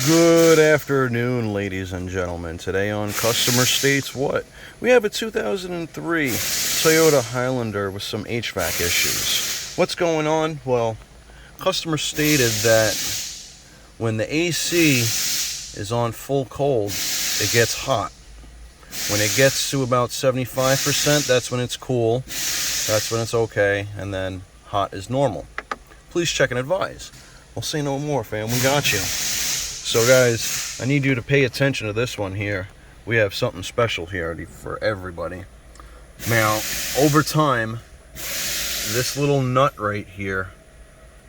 Good afternoon, ladies and gentlemen. Today on Customer States What? We have a 2003 Toyota Highlander with some HVAC issues. What's going on? Well, customer stated that when the AC is on full cold, it gets hot. When it gets to about 75%, that's when it's cool. That's when it's okay. And then hot is normal. Please check and advise. We'll say no more, fam. We got you. So guys, I need you to pay attention to this one here. We have something special here for everybody. Now, over time, this little nut right here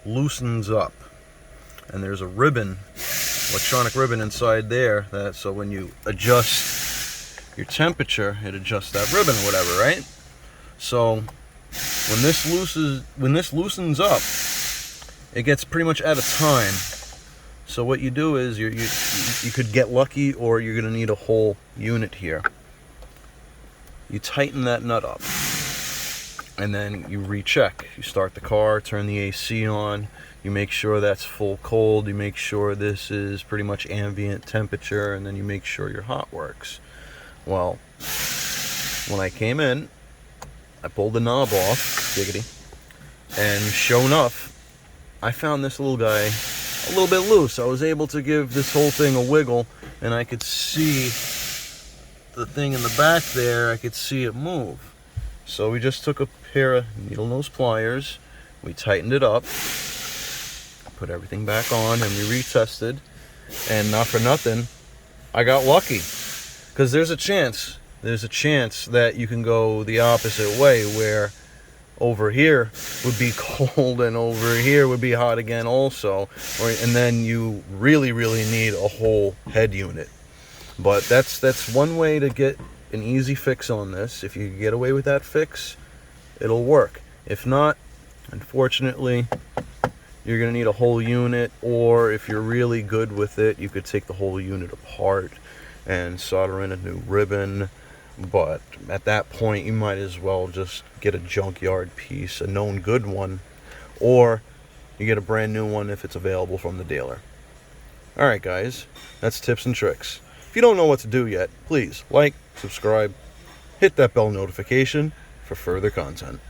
loosens up. And there's a ribbon, electronic ribbon inside there, so when you adjust your temperature, it adjusts that ribbon or whatever, right? So when this loosens up, it gets pretty much out of time. So what you do is you could get lucky, or you're going to need a whole unit here. You tighten that nut up, and then you recheck. You start the car, turn the AC on, you make sure that's full cold, you make sure this is pretty much ambient temperature, and then you make sure your hot works. Well, when I came in, I pulled the knob off, giggity, and sure enough, I found this little guy a little bit loose. I was able to give this whole thing a wiggle, and I could see the thing in the back there. I could see it move. So we just took a pair of needle nose pliers, we tightened it up, put everything back on, and we retested. And not for nothing, I got lucky, because there's a chance that you can go the opposite way, where over here would be cold and over here would be hot again also, and then you really need a whole head unit. But that's one way to get an easy fix on this. If you get away with that fix, it'll work. If not, unfortunately, you're gonna need a whole unit, or if you're really good with it, you could take the whole unit apart and solder in a new ribbon. But at that point, you might as well just get a junkyard piece, a known good one, or you get a brand new one if it's available from the dealer. Alright guys, that's tips and tricks. If you don't know what to do yet, please like, subscribe, hit that bell notification for further content.